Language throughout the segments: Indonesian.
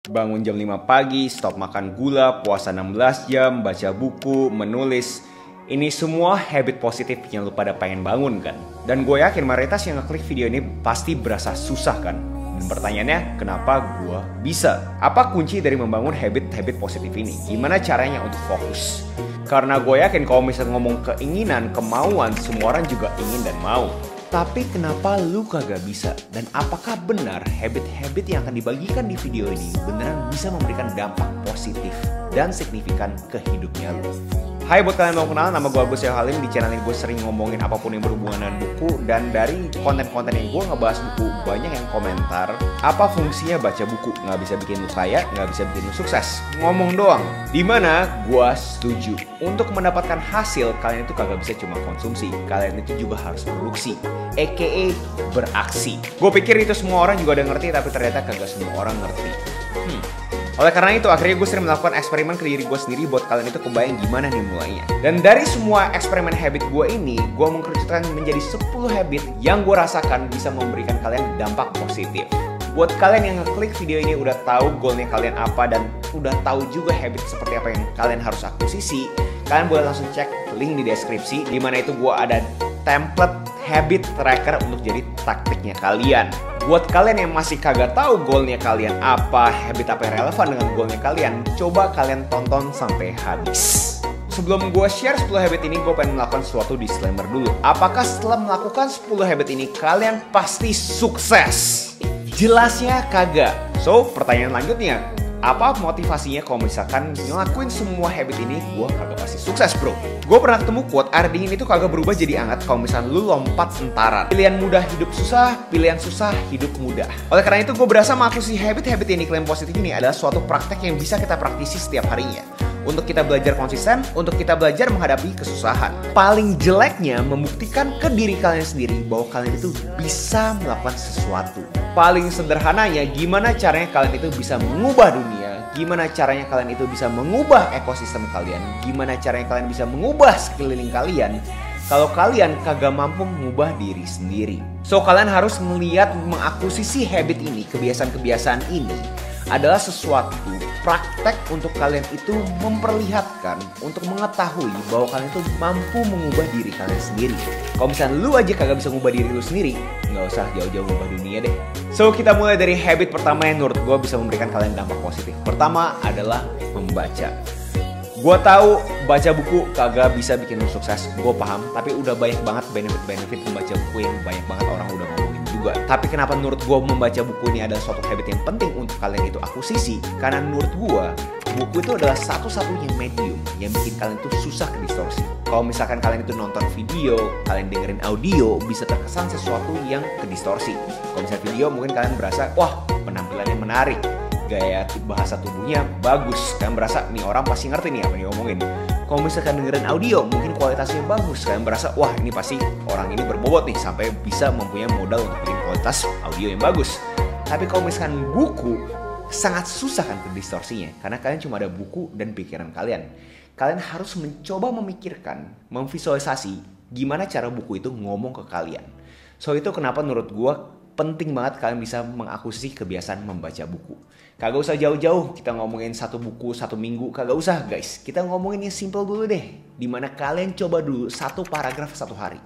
Bangun jam 5 pagi, stop makan gula, puasa 16 jam, baca buku, menulis. Ini semua habit positif yang lu pada pengen bangun kan? Dan gue yakin mayoritas yang ngeklik video ini pasti berasa susah kan? Dan pertanyaannya, kenapa gue bisa? Apa kunci dari membangun habit-habit positif ini? Gimana caranya untuk fokus? Karena gue yakin kalau misalnya ngomong keinginan, kemauan, semua orang juga ingin dan mau. Tapi kenapa lu kagak bisa? Dan apakah benar habit-habit yang akan dibagikan di video ini beneran bisa memberikan dampak positif dan signifikan ke hidupnya lu? Hai, buat kalian yang mau kenal, nama gue Agus Halim. Di channel ini gue sering ngomongin apapun yang berhubungan dengan buku. Dan dari konten-konten yang gue ngebahas buku, banyak yang komentar, apa fungsinya baca buku? Nggak bisa bikin lu kaya, nggak bisa bikin lu sukses. Ngomong doang. Dimana gue setuju. Untuk mendapatkan hasil, kalian itu kagak bisa cuma konsumsi. Kalian itu juga harus produksi, aka beraksi. Gue pikir itu semua orang juga udah ngerti, tapi ternyata kagak semua orang ngerti. Oleh karena itu, akhirnya gue sering melakukan eksperimen ke diri gue sendiri buat kalian itu kebayang gimana nih mulainya. Dan dari semua eksperimen habit gue ini, gue mengkerucutkan menjadi 10 habit yang gue rasakan bisa memberikan kalian dampak positif. Buat kalian yang ngeklik video ini udah tahu goalnya kalian apa dan udah tahu juga habit seperti apa yang kalian harus akuisisi, kalian boleh langsung cek link di deskripsi, dimana itu gue ada template habit tracker untuk jadi taktiknya kalian. Buat kalian yang masih kagak tahu goalnya kalian apa, habit apa yang relevan dengan goalnya kalian, coba kalian tonton sampai habis. Sebelum gue share 10 habit ini, gue pengen melakukan suatu disclaimer dulu. Apakah setelah melakukan 10 habit ini, kalian pasti sukses? Jelasnya kagak. So, pertanyaan lanjutnya, apa motivasinya kalau misalkan ngelakuin semua habit ini gue kagak pasti sukses bro? Gue pernah ketemu quote, air dingin itu kagak berubah jadi hangat kalau misalkan lu lompat sentaran. Pilihan mudah hidup susah, pilihan susah hidup mudah. Oleh karena itu gue berasa mengakuisisi habit-habit yang diklaim positif ini adalah suatu praktek yang bisa kita praktisi setiap harinya. Untuk kita belajar konsisten, untuk kita belajar menghadapi kesusahan. Paling jeleknya membuktikan ke diri kalian sendiri bahwa kalian itu bisa melakukan sesuatu. Paling sederhananya, gimana caranya kalian itu bisa mengubah dunia, gimana caranya kalian itu bisa mengubah ekosistem kalian, gimana caranya kalian bisa mengubah sekeliling kalian kalau kalian kagak mampu mengubah diri sendiri. So, kalian harus melihat, mengakuisisi habit ini, kebiasaan-kebiasaan ini adalah sesuatu praktek untuk kalian itu memperlihatkan, untuk mengetahui bahwa kalian itu mampu mengubah diri kalian sendiri. Kalau misalnya lu aja kagak bisa mengubah diri lu sendiri, nggak usah jauh-jauh mengubah dunia deh. So, kita mulai dari habit pertama yang menurut gue bisa memberikan kalian dampak positif. Pertama adalah membaca. Gue tahu baca buku kagak bisa bikin lu sukses, gue paham. Tapi udah banyak banget benefit-benefit membaca buku yang banyak banget orang udah ngomongin juga. Tapi kenapa menurut gue membaca buku ini adalah suatu habit yang penting untuk kalian itu akuisisi? Karena menurut gue, buku itu adalah satu-satunya medium yang bikin kalian itu susah ke distorsi. Kalau misalkan kalian itu nonton video, kalian dengerin audio, bisa terkesan sesuatu yang ke distorsi. Kalau misalnya video mungkin kalian berasa, wah penampilannya menarik, gaya bahasa tubuhnya bagus, kalian berasa nih orang pasti ngerti nih apa yang diomongin. Kalau misalkan dengerin audio mungkin kualitasnya bagus, kalian berasa wah ini pasti orang ini berbobot nih sampai bisa mempunyai modal untuk bikin kualitas audio yang bagus. Tapi kalau misalkan buku, sangat susah kan ke distorsinya, karena kalian cuma ada buku dan pikiran kalian. Kalian harus mencoba memikirkan, memvisualisasi gimana cara buku itu ngomong ke kalian. So, itu kenapa menurut gue penting banget kalian bisa mengakuisisi kebiasaan membaca buku. Kagak usah jauh-jauh kita ngomongin satu buku satu minggu, kagak usah guys. Kita ngomongin yang simple dulu deh, dimana kalian coba dulu satu paragraf satu hari.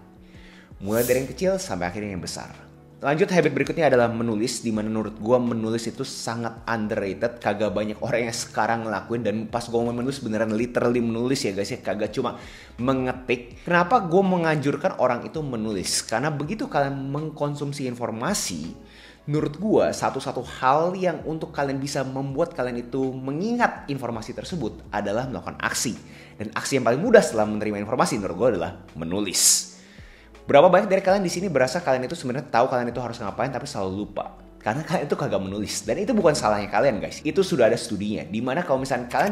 Mulai dari yang kecil sampai akhirnya yang besar. Lanjut, habit berikutnya adalah menulis, dimana menurut gue menulis itu sangat underrated. Kagak banyak orang yang sekarang ngelakuin, dan pas gue ngomong menulis beneran literally menulis ya guys ya, kagak cuma mengetik. Kenapa gue menganjurkan orang itu menulis? Karena begitu kalian mengkonsumsi informasi, menurut gue satu-satu hal yang untuk kalian bisa membuat kalian itu mengingat informasi tersebut adalah melakukan aksi. Dan aksi yang paling mudah setelah menerima informasi menurut gue adalah menulis. Berapa banyak dari kalian di sini berasa kalian itu sebenarnya tahu kalian itu harus ngapain tapi selalu lupa? Karena kalian itu kagak menulis. Dan itu bukan salahnya kalian guys. Itu sudah ada studinya. Dimana kalau misalnya kalian